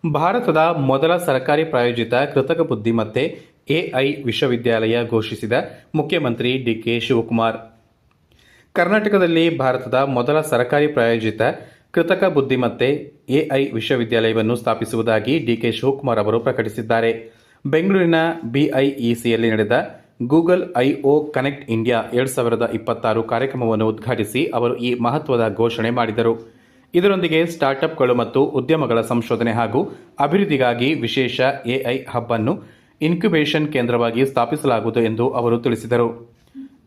ಭಾರತದ ಮೊದಲ ಸರ್ಕಾರಿ ಪ್ರಾಯೋಜಿತ ಕೃತಕ ಬುದ್ಧಿಮತ್ತೆ ಎಐ ವಿಶ್ವವಿದ್ಯಾಲಯ ಘೋಷಿಸಿದ ಮುಖ್ಯಮಂತ್ರಿ ಡಿಕೆ ಶಿವಕುಮಾರ್. ಕರ್ನಾಟಕದಲ್ಲಿ ಭಾರತದ ಮೊದಲ ಸರ್ಕಾರಿ ಪ್ರಾಯೋಜಿತ ಕೃತಕ ಬುದ್ಧಿಮತ್ತೆ ಎಐ ವಿಶ್ವವಿದ್ಯಾಲಯವನ್ನು ಸ್ಥಾಪಿಸುವುದಾಗಿ ಡಿಕೆ ಶಿವಕುಮಾರ್ ಅವರು ಪ್ರಕಟಿಸಿದ್ದಾರೆ. ಬೆಂಗಳೂರಿನ ಬಿಐಇಸಿಯಲ್ಲಿ ನಡೆದ ಗೂಗಲ್ ಐಒ ಕನೆಕ್ಟ್ ಇಂಡಿಯಾ 2026 ಕಾರ್ಯಕ್ರಮವನ್ನು ಉದ್ಘಾಟಿಸಿ ಅವರು ಈ ಮಹತ್ವದ ಘೋಷಣೆ ಮಾಡಿದರು. ಇದರೊಂದಿಗೆ ಸ್ಟಾರ್ಟ್ಅಪ್ಗಳು ಮತ್ತು ಉದ್ಯಮಗಳ ಸಂಶೋಧನೆ ಹಾಗೂ ಅಭಿವೃದ್ಧಿಗಾಗಿ ವಿಶೇಷ ಎಐ ಹಬ್ ಅನ್ನು ಇನ್ಕ್ಯುಬೇಷನ್ ಕೇಂದ್ರವಾಗಿ ಸ್ಥಾಪಿಸಲಾಗುವುದು ಎಂದು ಅವರು ತಿಳಿಸಿದರು.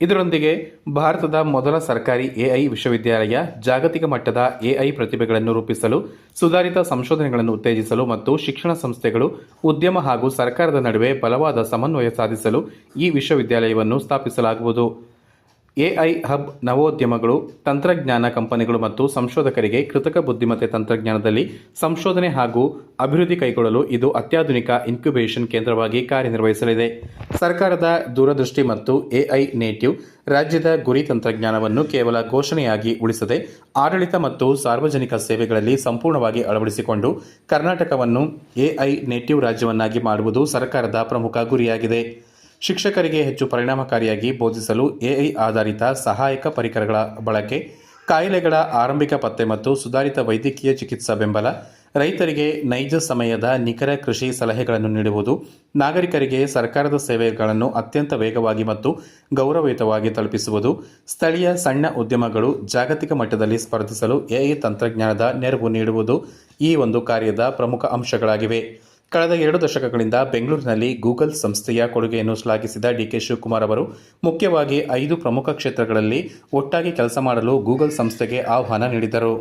ಇದರೊಂದಿಗೆ ಭಾರತದ ಮೊದಲ ಸರ್ಕಾರಿ ಎಐ ವಿಶ್ವವಿದ್ಯಾಲಯ ಜಾಗತಿಕ ಮಟ್ಟದ ಎಐ ಪ್ರತಿಭೆಗಳನ್ನು ರೂಪಿಸಲು, ಸುಧಾರಿತ ಸಂಶೋಧನೆಗಳನ್ನು ಉತ್ತೇಜಿಸಲು ಮತ್ತು ಶಿಕ್ಷಣ ಸಂಸ್ಥೆಗಳು, ಉದ್ಯಮ ಹಾಗೂ ಸರ್ಕಾರದ ನಡುವೆ ಬಲವಾದ ಸಮನ್ವಯ ಸಾಧಿಸಲು ಈ ವಿಶ್ವವಿದ್ಯಾಲಯವನ್ನು ಸ್ಥಾಪಿಸಲಾಗುವುದು. ಎಐ ಹಬ್ ನವೋದ್ಯಮಗಳು, ತಂತ್ರಜ್ಞಾನ ಕಂಪನಿಗಳು ಮತ್ತು ಸಂಶೋಧಕರಿಗೆ ಕೃತಕ ಬುದ್ಧಿಮತ್ತೆ ತಂತ್ರಜ್ಞಾನದಲ್ಲಿ ಸಂಶೋಧನೆ ಹಾಗೂ ಅಭಿವೃದ್ಧಿ ಕೈಗೊಳ್ಳಲು ಇದು ಅತ್ಯಾಧುನಿಕ ಇನ್ಕ್ಯುಬೇಷನ್ ಕೇಂದ್ರವಾಗಿ ಕಾರ್ಯನಿರ್ವಹಿಸಲಿದೆ. ಸರ್ಕಾರದ ದೂರದೃಷ್ಟಿ ಮತ್ತು ಎಐ ನೇಟಿವ್ ರಾಜ್ಯದ ಗುರಿ ತಂತ್ರಜ್ಞಾನವನ್ನು ಕೇವಲ ಘೋಷಣೆಯಾಗಿ ಉಳಿಸದೆ ಆಡಳಿತ ಮತ್ತು ಸಾರ್ವಜನಿಕ ಸೇವೆಗಳಲ್ಲಿ ಸಂಪೂರ್ಣವಾಗಿ ಅಳವಡಿಸಿಕೊಂಡು ಕರ್ನಾಟಕವನ್ನು ಎಐ ನೇಟಿವ್ ರಾಜ್ಯವನ್ನಾಗಿ ಮಾಡುವುದು ಸರ್ಕಾರದ ಪ್ರಮುಖ ಗುರಿಯಾಗಿದೆ. ಶಿಕ್ಷಕರಿಗೆ ಹೆಚ್ಚು ಪರಿಣಾಮಕಾರಿಯಾಗಿ ಬೋಧಿಸಲು ಎಐ ಆಧಾರಿತ ಸಹಾಯಕ ಪರಿಕರಗಳ ಬಳಕೆ, ಕಾಯಿಲೆಗಳ ಆರಂಭಿಕ ಪತ್ತೆ ಮತ್ತು ಸುಧಾರಿತ ವೈದ್ಯಕೀಯ ಚಿಕಿತ್ಸಾ ಬೆಂಬಲ, ರೈತರಿಗೆ ನೈಜ ಸಮಯದ ನಿಖರ ಕೃಷಿ ಸಲಹೆಗಳನ್ನು ನೀಡುವುದು, ನಾಗರಿಕರಿಗೆ ಸರ್ಕಾರದ ಸೇವೆಗಳನ್ನು ಅತ್ಯಂತ ವೇಗವಾಗಿ ಮತ್ತು ಗೌರವಯುತವಾಗಿ ತಲುಪಿಸುವುದು, ಸ್ಥಳೀಯ ಸಣ್ಣ ಉದ್ಯಮಗಳು ಜಾಗತಿಕ ಮಟ್ಟದಲ್ಲಿ ಸ್ಪರ್ಧಿಸಲು ಎಐ ತಂತ್ರಜ್ಞಾನದ ನೆರವು ನೀಡುವುದು ಈ ಒಂದು ಕಾರ್ಯದ ಪ್ರಮುಖ ಅಂಶಗಳಾಗಿವೆ. ಕಳೆದ 2 ದಶಕಗಳಿಂದ ಬೆಂಗಳೂರಿನಲ್ಲಿ ಗೂಗಲ್ ಸಂಸ್ಥೆಯ ಕೊಡುಗೆಯನ್ನು ಶ್ಲಾಘಿಸಿದ ಡಿಕೆ ಶಿವಕುಮಾರ್ ಅವರು ಮುಖ್ಯವಾಗಿ 5 ಪ್ರಮುಖ ಕ್ಷೇತ್ರಗಳಲ್ಲಿ ಒಟ್ಟಾಗಿ ಕೆಲಸ ಮಾಡಲು ಗೂಗಲ್ ಸಂಸ್ಥೆಗೆ ಆಹ್ವಾನ ನೀಡಿದರು.